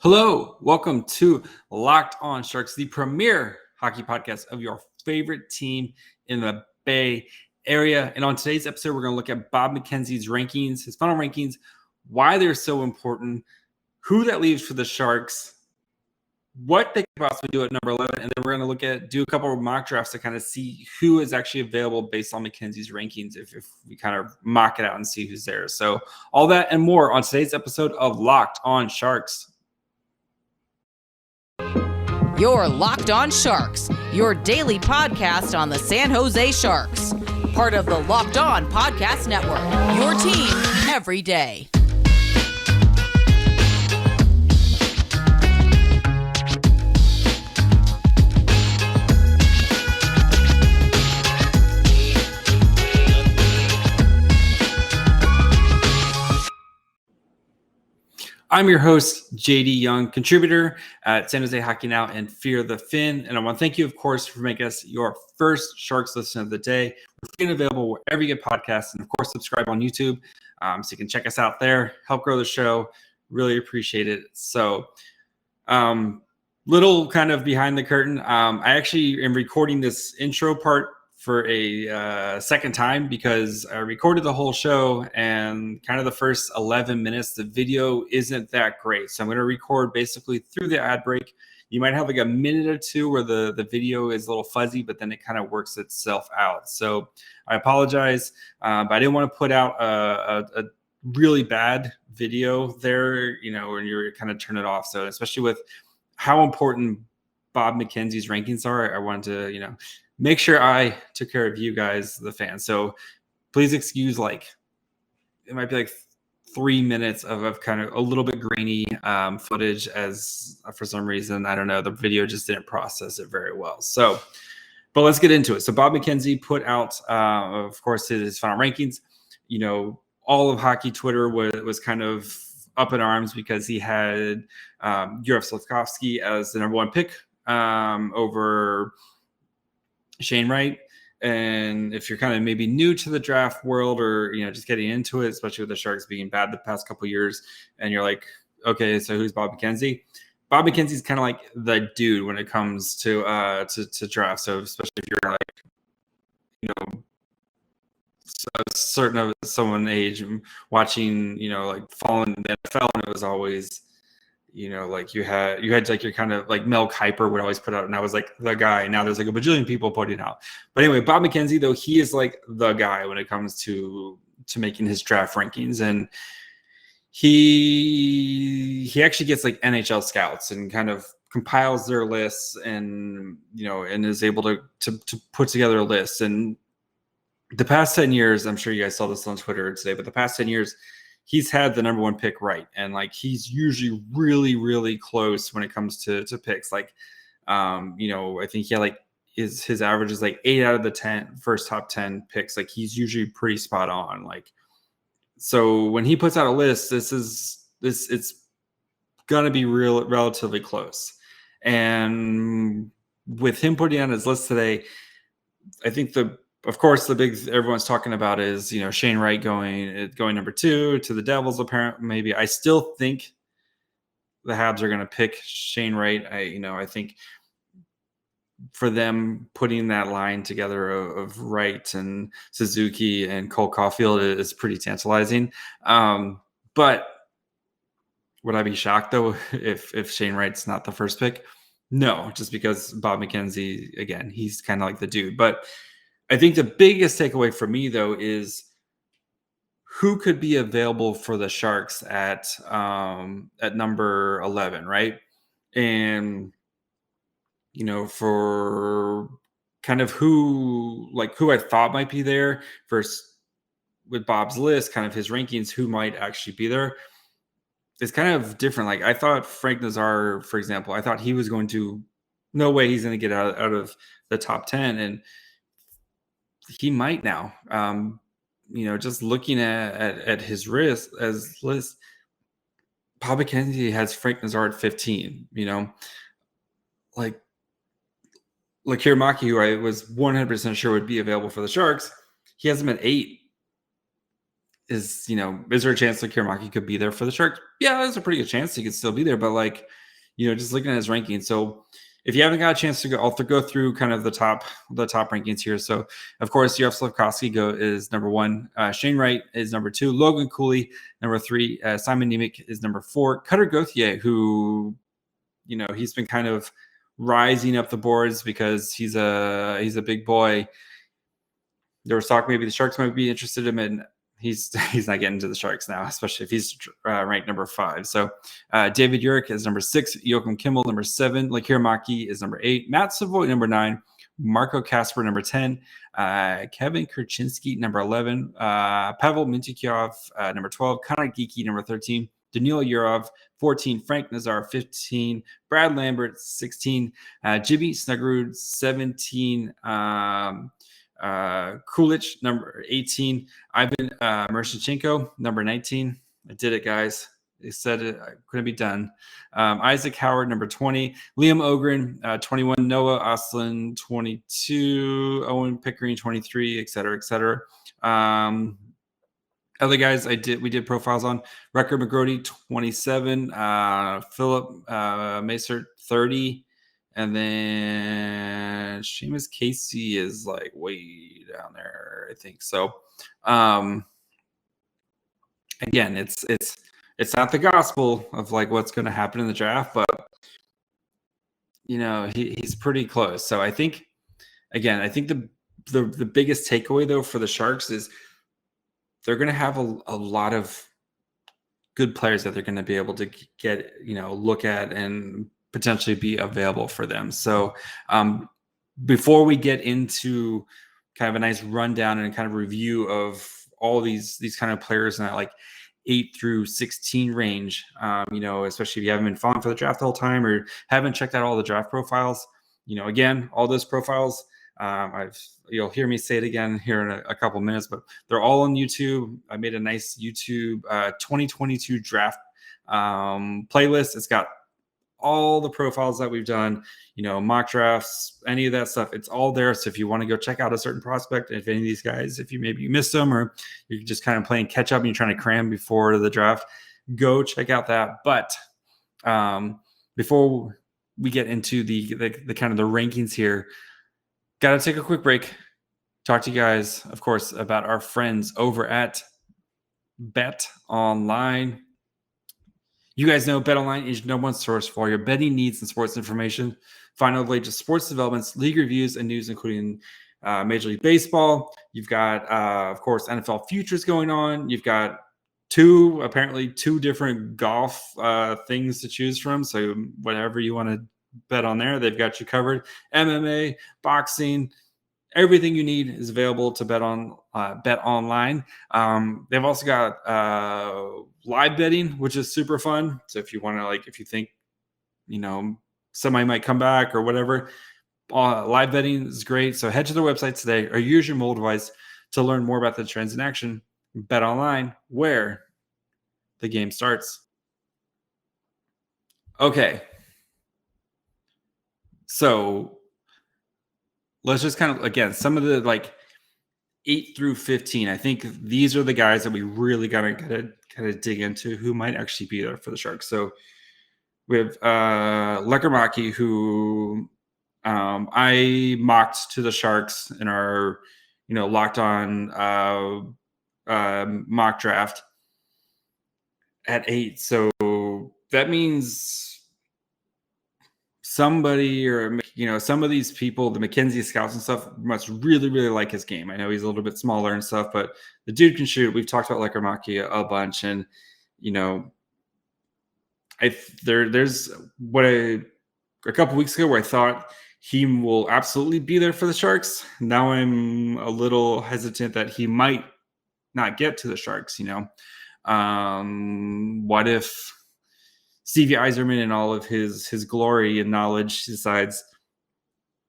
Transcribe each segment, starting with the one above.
Hello, welcome to Locked On Sharks, the premier hockey podcast of your favorite team in the Bay Area. And on today's episode, we're going to look at Bob McKenzie's rankings, his final rankings, why they're so important, who that leaves for the Sharks, what they could possibly do at number 11, and then we're going to do a couple of mock drafts to kind of see who is actually available based on McKenzie's rankings, if we kind of mock it out and see who's there. So all that and more on today's episode of Locked On Sharks. You're Locked On Sharks, your daily podcast on the San Jose Sharks. Part of the Locked On Podcast Network, your team every day. I'm your host, JD Young, contributor at San Jose Hockey Now and Fear the Fin. And I want to thank you, of course, for making us your first Sharks listen of the day. We're free and available wherever you get podcasts. And, of course, subscribe on YouTube so you can check us out there, help grow the show. Really appreciate it. So little kind of behind the curtain. I actually am recording this intro part for a second time because I recorded the whole show and kind of the first 11 minutes, the video isn't that great. So I'm going to record basically through the ad break. You might have like a minute or two where the video is a little fuzzy, but then it kind of works itself out. So I apologize, but I didn't want to put out a really bad video there, when you're kind of turn it off. So especially with how important Bob McKenzie's rankings are, I wanted to, make sure I took care of you guys, the fans. So please excuse, it might be like 3 minutes of kind of a little bit grainy footage, as for some reason, I don't know, the video just didn't process it very well. So, but let's get into it. So Bob McKenzie put out, of course, his final rankings. All of hockey Twitter was kind of up in arms because he had Juraj Slafkovsky as the number one pick over Shane Wright. And if you're kind of maybe new to the draft world or, just getting into it, especially with the Sharks being bad the past couple of years, and you're like, okay, so who's Bob McKenzie? Bob McKenzie's kind of like the dude when it comes to draft. So especially if you're like, a certain of someone age watching, following the NFL, and it was always, you had like your kind of like Mel Kiper would always put out, and I was like the guy. Now there's like a bajillion people putting out. But anyway, Bob McKenzie, though, he is like the guy when it comes to making his draft rankings. And he actually gets like NHL scouts and kind of compiles their lists and, and is able to put together a list. And the past 10 years, I'm sure you guys saw this on Twitter today, but the past 10 years, he's had the number one pick right. And he's usually really, really close when it comes to picks. I think he had his average is 8 out of the first top 10 picks. He's usually pretty spot on. So when he puts out a list, it's going to be relatively close. And with him putting on his list today, I think of course, the big everyone's talking about is, Shane Wright going number 2 to the Devils. Apparently, maybe I still think the Habs are going to pick Shane Wright. I think for them putting that line together of Wright and Suzuki and Cole Caulfield is pretty tantalizing. But would I be shocked though if Shane Wright's not the first pick? No, just because Bob McKenzie, again, he's kind of like the dude. But I think the biggest takeaway for me, though, is who could be available for the Sharks at number 11, right? And, for kind of who I thought might be there versus with Bob's list, kind of his rankings, who might actually be there, it's kind of different. I thought Frank Nazar, for example, I thought he was going to, no way he's going to get out of the top 10. And he might now, just looking at his list, Bob McKenzie has Frank Nazar at 15, Lekkerimaki, who I was 100% sure would be available for the Sharks, he has him at 8. is there a chance Lekkerimaki could be there for the Sharks? Yeah, there's a pretty good chance he could still be there, but just looking at his ranking. So if you haven't got a chance to go, I'll go through kind of the top rankings here. So of course, Juraj Slafkovsky is number 1. Shane Wright is number 2. Logan Cooley, number 3. Simon Nemec is number 4. Cutter Gauthier, who, he's been kind of rising up the boards because he's a big boy. There was talk maybe the Sharks might be interested in him, and he's not getting to the Sharks now, especially if he's ranked number 5. So David Urich is number 6, Joachim Kimmel number 7, Lekkerimaki is number 8, Matt Savoy number 9, Marco Kasper number 10, Kevin Korchinski number 11, Pavel Mintyukov number 12, Connor Geeky number 13, Danilo Yurov 14, Frank Nazar 15, Brad Lambert 16, Jimmy Snuggerud 17, Kulich number 18, Ivan Mershchenko number 19. I did it, guys. They said it couldn't be done. Isaac Howard number 20, Liam Ogren 21, Noah Ostlund 22, Owen Pickering 23, etc., etc. Other guys we did profiles on: Recker McGrody 27, Philip Macer 30. And then Seamus Casey is like way down there, I think. So, again, it's not the gospel of like what's going to happen in the draft, but he's pretty close. So I think the biggest takeaway though for the Sharks is they're going to have a lot of good players that they're going to be able to get look at and potentially be available for them. So before we get into kind of a nice rundown and kind of review of all these kind of players in that like 8 through 16 range, especially if you haven't been following for the draft the whole time or haven't checked out all the draft profiles, again, all those profiles, you'll hear me say it again here in a couple minutes, but they're all on YouTube. I made a nice YouTube 2022 draft playlist. It's got all the profiles that we've done, mock drafts, any of that stuff, it's all there. So if you want to go check out a certain prospect, if any of these guys, if you missed them or you're just kind of playing catch up and you're trying to cram before the draft, go check out that. But before we get into the kind of the rankings here, got to take a quick break. Talk to you guys, of course, about our friends over at Bet Online. You guys know BetOnline is your #1 source for all your betting needs and sports information. Find out the latest sports developments, league reviews, and news, including Major League Baseball. You've got, of course, NFL futures going on. You've got two different golf things to choose from. So whatever you want to bet on there, they've got you covered. MMA, boxing, everything you need is available to bet online. They've also got live betting, which is super fun. So if you want to, if you think, somebody might come back or whatever, live betting is great. So head to their website today or use your mobile device to learn more about the trends in action. Bet online, where the game starts. Okay. So let's just kind of, again, some of the 8 through 15. I think these are the guys that we really got to kind of dig into who might actually be there for the Sharks. So we have Lekkerimaki, who I mocked to the Sharks in our, locked on mock draft at 8. So that means somebody or, some of these people, the McKenzie scouts and stuff, must really, really like his game. I know he's a little bit smaller and stuff, but the dude can shoot. We've talked about Lekkerimaki a bunch, and, there's a couple weeks ago where I thought he will absolutely be there for the Sharks. Now I'm a little hesitant that he might not get to the Sharks. What if Stevie Yzerman and all of his glory and knowledge decides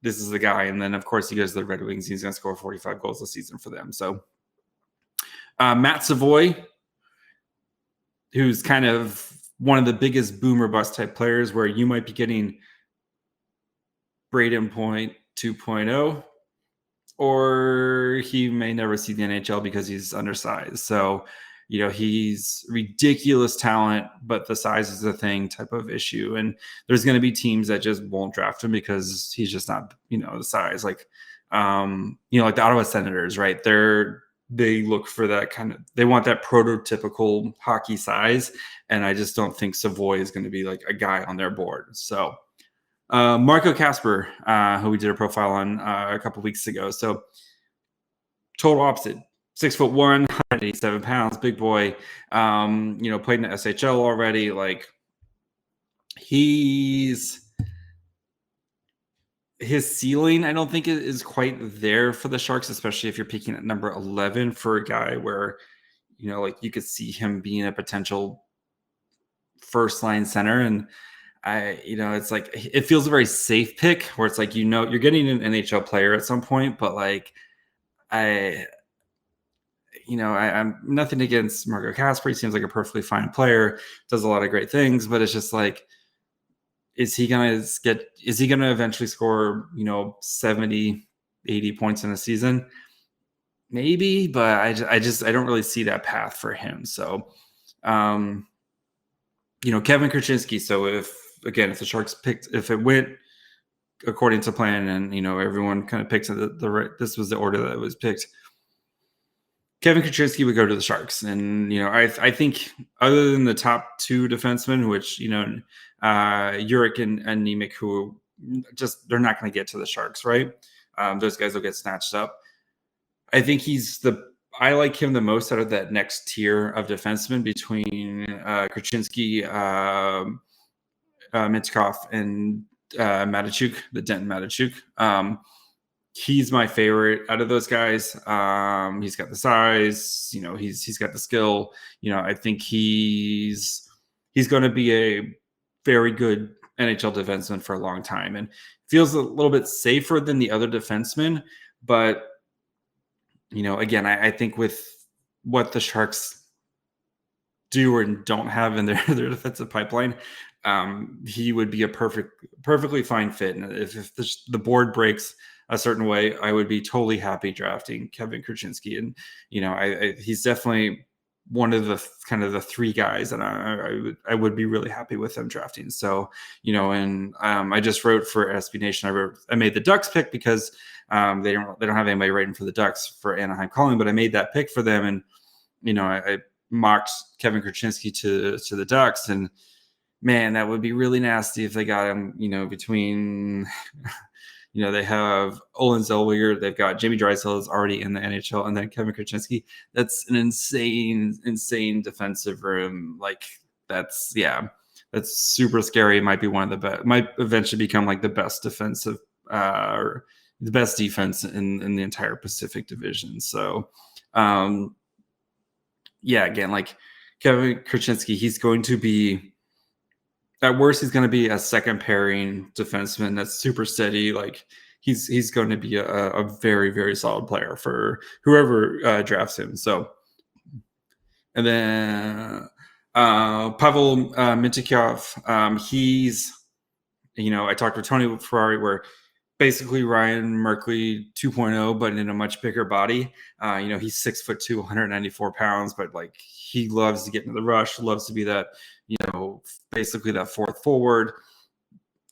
this is the guy, and then of course he goes to the Red Wings. He's going to score 45 goals a season for them. So Matt Savoy, who's kind of one of the biggest boomer bust type players, where you might be getting Braden Point 2.0, or he may never see the NHL because he's undersized. So he's ridiculous talent, but the size is the thing type of issue. And there's going to be teams that just won't draft him because he's just not, the size. Like, like the Ottawa Senators, right? They look for that they want that prototypical hockey size. And I just don't think Savoy is going to be like a guy on their board. So Marco Kasper, who we did a profile on a couple weeks ago. So total opposite. 6'1", 187 pounds, big boy. Played in the SHL already. Like his ceiling, I don't think is quite there for the Sharks, especially if you're picking at number 11 for a guy where, like you could see him being a potential first line center. And it's like, it feels a very safe pick where it's like, you're getting an NHL player at some point, but like, I'm nothing against Marco Kasper. He seems like a perfectly fine player, does a lot of great things, but it's just like, is he going to eventually score, 70, 80 points in a season? Maybe, but I don't really see that path for him. So, Kevin Korchinski. So if the Sharks if it went according to plan and, everyone kind of picks this was the order that it was picked, Kevin Korchinski would go to the Sharks. And, I think other than the top two defensemen, which, Juraj and Nemec, who they're not going to get to the Sharks, right? Those guys will get snatched up. I think I like him the most out of that next tier of defensemen between Korchinski, Mitkov, and Matechuk, the Denton Matechuk. He's my favorite out of those guys. He's got the size, he's got the skill. I think he's going to be a very good NHL defenseman for a long time, and feels a little bit safer than the other defensemen. But, again, I think with what the Sharks do or don't have in their defensive pipeline, he would be a perfectly fine fit. And if the board breaks a certain way, I would be totally happy drafting Kevin Korchinski. And, he's definitely one of the kind of the three guys that I would be really happy with them drafting. So, and I just wrote for SB Nation. I made the Ducks pick because they don't have anybody writing for the Ducks for Anaheim Calling, but I made that pick for them. And, I mocked Kevin Korchinski to the Ducks, and man, that would be really nasty if they got him, between, they have Olin Zellweger, they've got Jamie Drysdale is already in the NHL, and then Kevin Korchinski. That's an insane defensive room. Like that's super scary. It might be one of the best, might eventually become like the best defensive, or the best defense in the entire Pacific Division. So, again, like Kevin Korchinski, he's going to be, at worst, he's going to be a second pairing defenseman that's super steady. Like he's going to be a very, very solid player for whoever drafts him. So, and then Pavel Mintyukov, he's, I talked with Tony Ferrari where basically Ryan Merkley 2.0, but in a much bigger body. He's 6'2", 194 pounds, but like he loves to get into the rush, loves to be that, basically that fourth forward.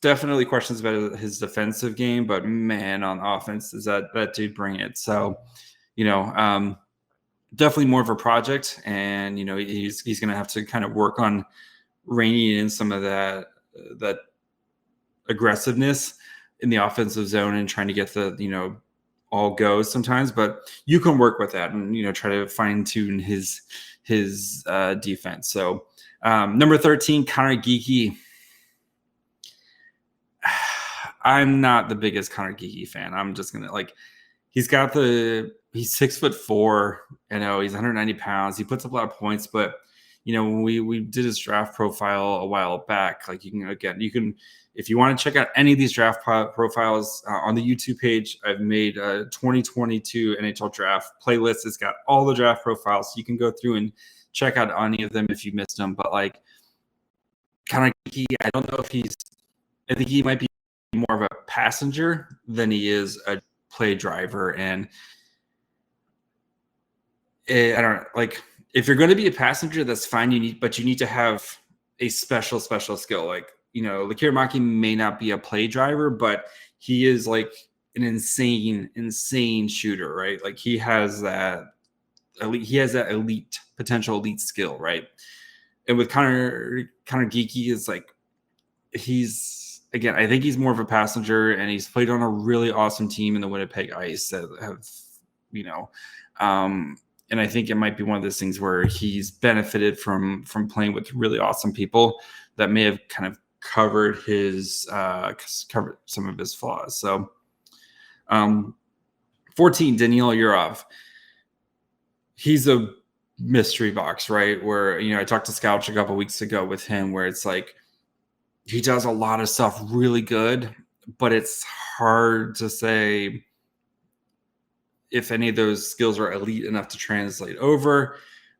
Definitely questions about his defensive game, but man, on offense, does that dude bring it? So, definitely more of a project, and he's going to have to kind of work on reining in some of that aggressiveness in the offensive zone and trying to get the all goes sometimes, but you can work with that and try to fine tune his defense. So number 13, Connor Geekie. I'm not the biggest Connor Geekie fan. I'm just gonna he's 6'4". I know he's 190 pounds. He puts up a lot of points, but when we did his draft profile a while back, you can if you want to check out any of these draft profiles on the YouTube page, I've made a 2022 NHL draft playlist. It's got all the draft profiles, so you can go through and check out any of them if you missed them. But Connor Geekie, I don't know if I think he might be more of a passenger than he is a play driver. And I don't know, if you're going to be a passenger, that's fine. But you need to have a special skill. Like, Lekkerimaki may not be a play driver, but he is like an insane shooter, right? Like he has that potential elite skill, right? And with Connor Geeky is like, I think he's more of a passenger, and he's played on a really awesome team in the Winnipeg Ice that have, and I think it might be one of those things where he's benefited from playing with really awesome people that may have kind of covered some of his flaws. So 14, Daniil Yurov. He's a mystery box, right? Where, I talked to Scouch a couple weeks ago with him, where it's like he does a lot of stuff really good, but it's hard to say if any of those skills are elite enough to translate over.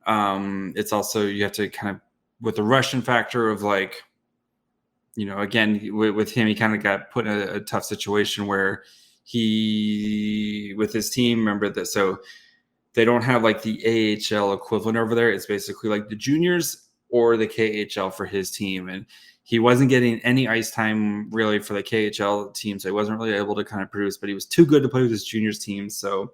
It's also, you have to kind of, with the Russian factor of like, again, with him, he kind of got put in a tough situation where he, with his team, remember that, so they don't have like the AHL equivalent over there. It's basically like the juniors or the KHL for his team. And he wasn't getting any ice time really for the KHL team. So he wasn't really able to kind of produce, but he was too good to play with his juniors team. So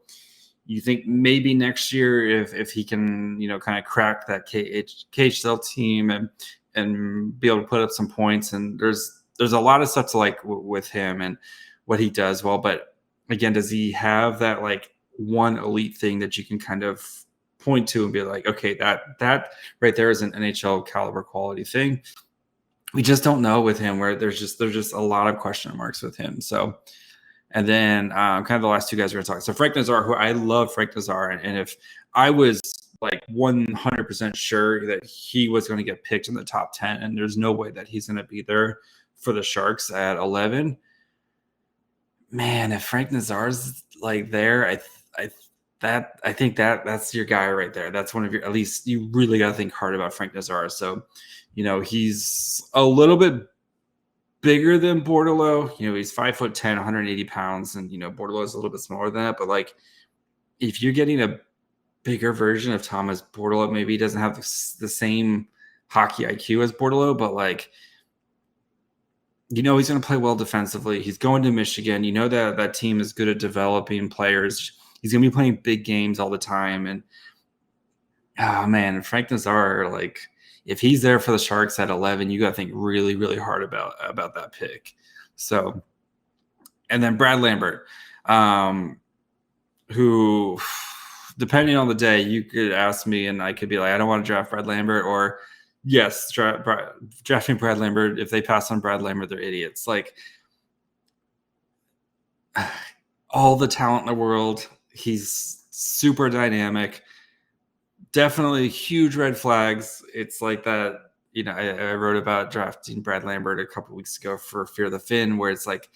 you think maybe next year, if he can, kind of crack that KHL team and be able to put up some points. And there's a lot of stuff to like with him and what he does well. But again, does he have that like one elite thing that you can kind of point to and be like, okay, that right there is an NHL caliber quality thing? We just don't know with him, where there's just a lot of question marks with him. So, and then kind of the last two guys we're going to talk. So Frank Nazar, who I love Frank Nazar. And if I was like 100% sure that he was going to get picked in the top 10, and there's no way that he's going to be there for the Sharks at 11, man, if Frank Nazar's like there, I think that's your guy right there. That's one of your, at least you really got to think hard about Frank Nazar. So, he's a little bit bigger than Bordeleau. He's 5'10", 180 pounds, and Bordeleau is a little bit smaller than that. But like, if you're getting a bigger version of Thomas Bordeleau, maybe he doesn't have the same hockey IQ as Bordeleau, but like, he's going to play well defensively. He's going to Michigan. That team is good at developing players. He's going to be playing big games all the time. And, oh, man, Frank Nazar, like, if he's there for the Sharks at 11, you got to think really, really hard about that pick. So, and then Brad Lambert, who, depending on the day, you could ask me and I could be like, I don't want to draft Brad Lambert, or yes, drafting Brad Lambert. If they pass on Brad Lambert, they're idiots. Like, all the talent in the world. He's super dynamic. Definitely huge red flags. It's like that, I wrote about drafting Brad Lambert a couple weeks ago for Fear the Fin, where it's like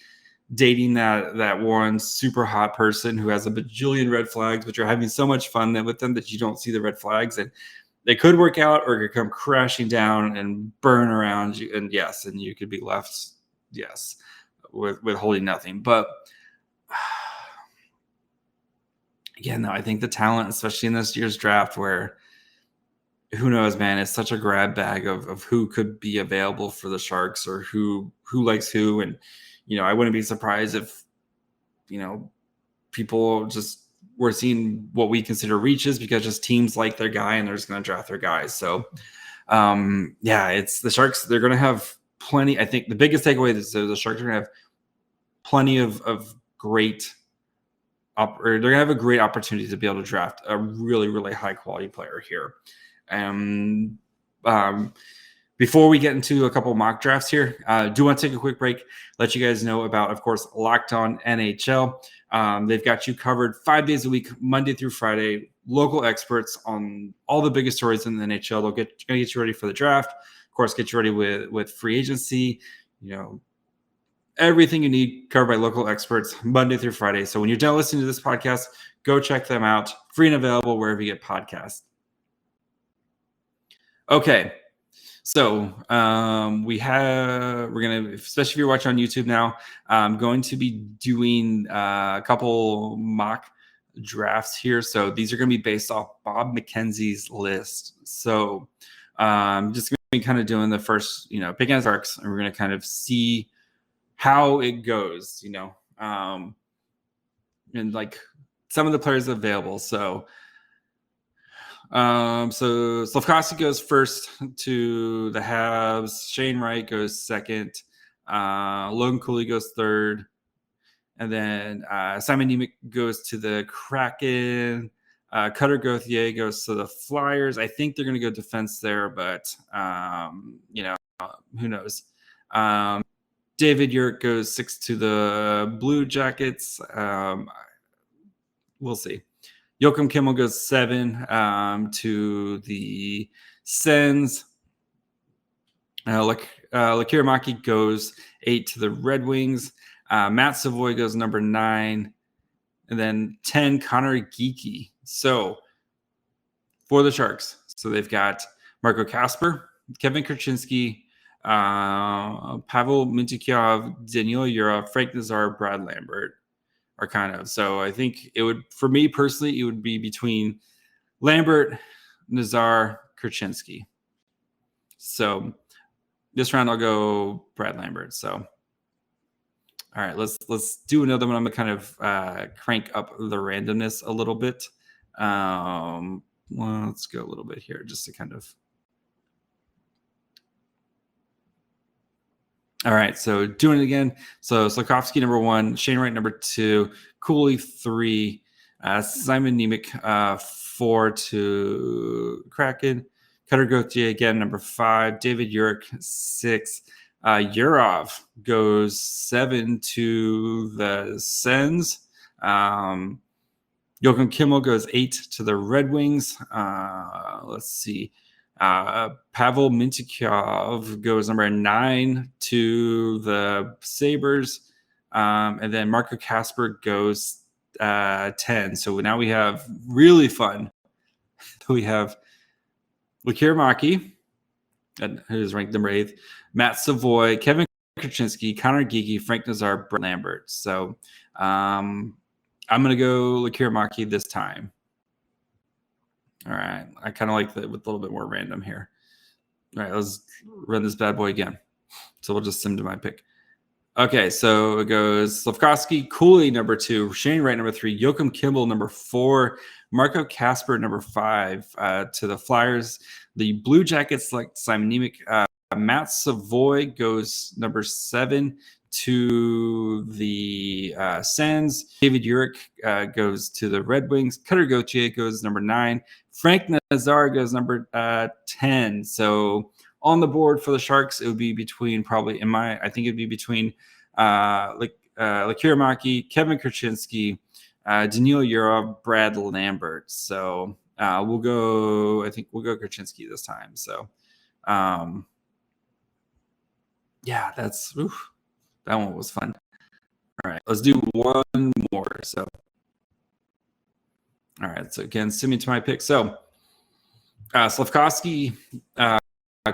dating that one super hot person who has a bajillion red flags, but you're having so much fun with them that you don't see the red flags, and they could work out or could come crashing down and burn around you. And yes, and you could be left, yes, with holding nothing. But again, though, I think the talent, especially in this year's draft, where who knows, man, it's such a grab bag of who could be available for the Sharks, or who likes who. And, I wouldn't be surprised if, people just were seeing what we consider reaches because just teams like their guy and they're just going to draft their guys. So, it's the Sharks. They're going to have plenty. I think the biggest takeaway is the Sharks are going to have plenty of great they're going to have a great opportunity to be able to draft a really, really high quality player here. Before we get into a couple mock drafts here, do want to take a quick break, let you guys know about, of course, Locked On NHL. They've got you covered 5 days a week, Monday through Friday, local experts on all the biggest stories in the NHL. They'll get you ready for the draft, of course, get you ready with free agency, everything you need covered by local experts Monday through Friday. So when you're done listening to this podcast, go check them out. Free and available wherever you get podcasts. Okay. So we're going to, especially if you're watching on YouTube now, I'm going to be doing a couple mock drafts here. So these are going to be based off Bob McKenzie's list. So just going to be kind of doing the first, picking as arcs, and we're going to kind of see how it goes, and like some of the players available. So Slafkovsky goes first to the Habs. Shane Wright goes second. Logan Cooley goes third. And then Simon Nemec goes to the Kraken. Cutter Gauthier goes to the Flyers. I think they're going to go defense there, but, who knows? David Urick goes 6 to the Blue Jackets. We'll see. Joakim Kimmel goes 7 to the Sens. Lekkerimaki goes 8 to the Red Wings. Matt Savoy goes number 9. And then 10, Connor Geekie. So for the Sharks, so they've got Marco Kasper, Kevin Korchinski, Pavel Mintyukov, Daniil Yura, Frank Nazar, Brad Lambert are kind of. So I think it would, for me personally, it would be between Lambert, Nazar, Korchinski. So this round I'll go Brad Lambert. So all right, let's do another one. I'm gonna kind of crank up the randomness a little bit. Well, let's go a little bit here just to kind of. All right, so doing it again. So Slafkovsky number 1, Shane Wright number 2, Cooley 3, Simon Nemec 4 to Kraken, Cutter Gauthier again number 5, David Urick 6, Yurov goes 7 to the Sens. Joakim Kimmel goes 8 to the Red Wings. Let's see. Pavel Mintyukov goes number 9 to the Sabres. And then Marco Kasper goes 10. So now we have really fun. We have Lekkerimaki, who's ranked number 8, Matt Savoy, Kevin Korchinski, Connor Geekie, Frank Nazar, Brad Lambert. So I'm going to go Lekkerimaki this time. All right. I kind of like that with a little bit more random here. All right, let's run this bad boy again. So we'll just sim to my pick. Okay, so it goes Slafkovsky, Cooley number 2, Shane Wright number 3, Joakim Kimmel number 4, Marco Kasper number 5 to the Flyers. The Blue Jackets select Simon Nemec. Matt Savoy goes number 7 to the Sens. David Urick goes to the Red Wings. Cutter Gauthier goes number 9. Frank Nazar goes number 10. So on the board for the Sharks, it would be between probably I think it'd be between Lekkerimaki, Kevin Korchinski, Daniil Yura, Brad Lambert. So we'll go Korchinski this time. So yeah, that one was fun. All right, let's do one more. So, all right. So again, send me to my pick. So, Slafkovsky,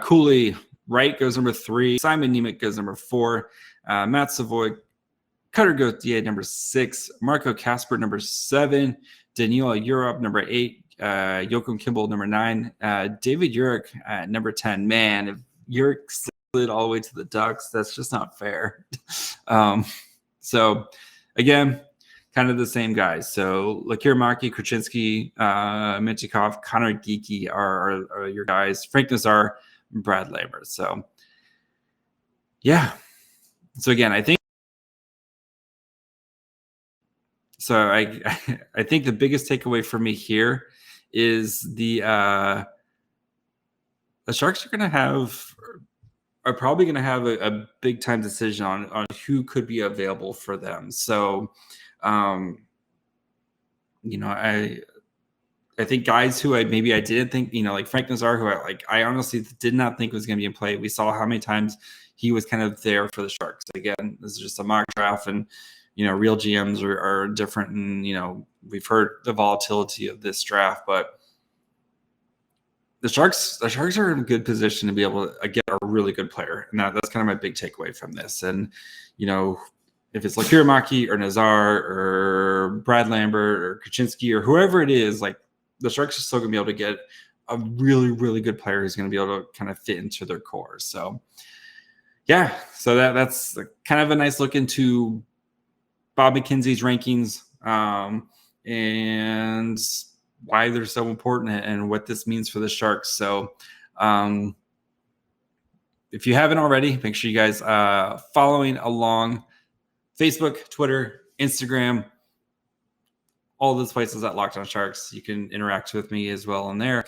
Cooley, Wright goes number 3. Simon Nemec goes number 4. Matt Savoy, Cutter Gauthier number 6. Marco Kasper number 7. Daniil Yura number 8. Joakim Kimmel number 9. David Urick at number 10. Man, if Urick slid all the way to the Ducks, that's just not fair. So again, kind of the same guys. So Lekkerimaki, Korchinski, Mintyukov, Connor Geekie are your guys. Frank Nazar, Brad Lambert. So yeah. So again, I think I think the biggest takeaway for me here is the Sharks are probably going to have a big time decision on who could be available for them. So, I think guys who I didn't think, like Frank Nazar, who I honestly did not think was going to be in play. We saw how many times he was kind of there for the Sharks. Again, this is just a mock draft, and real GMs are different, and we've heard the volatility of this draft, but the Sharks are in a good position to be able to get a really good player, and that's kind of my big takeaway from this. And if it's Lekkerimaki or Nazar or Brad Lambert or Korchinski or whoever it is, like the Sharks are still going to be able to get a really, really good player who's going to be able to kind of fit into their core. So, yeah, so that's kind of a nice look into Bob McKenzie's rankings and why they're so important and what this means for the Sharks. So, if you haven't already, make sure you guys following along Facebook, Twitter, Instagram, all those places at Locked On Sharks. You can interact with me as well on there.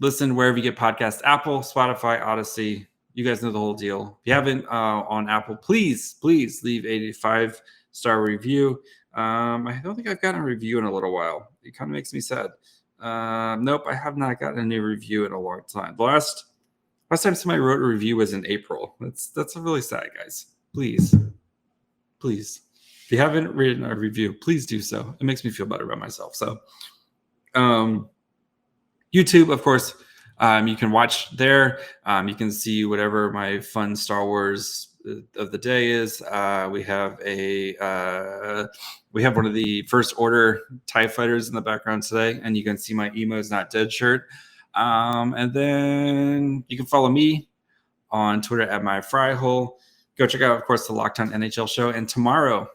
Listen wherever you get podcasts, Apple, Spotify, Odyssey. You guys know the whole deal. If you haven't on Apple, please leave a 5-star review. I don't think I've gotten a review in a little while. It kind of makes me sad. Nope, I have not gotten a new review in a long time. The last time somebody wrote a review was in April. That's really sad, guys. Please. If you haven't written a review, please do so. It makes me feel better about myself. So, YouTube, of course, you can watch there. You can see whatever my fun Star Wars of the day is. We have one of the First Order TIE fighters in the background today, and you can see my Emo's Not Dead shirt. And then you can follow me on Twitter at MyFryHole. Go check out, of course, the Locked On NHL show. And tomorrow,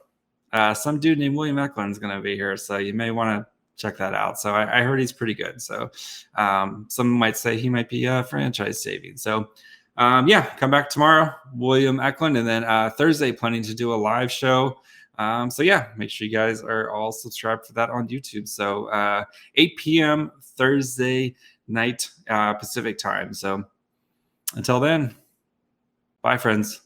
some dude named William Eklund is going to be here, so you may want to check that out. So I heard he's pretty good. So some might say he might be franchise saving. So come back tomorrow, William Eklund, and then Thursday planning to do a live show. Make sure you guys are all subscribed for that on YouTube. So 8 p.m. Thursday night Pacific time. So until then, bye, friends.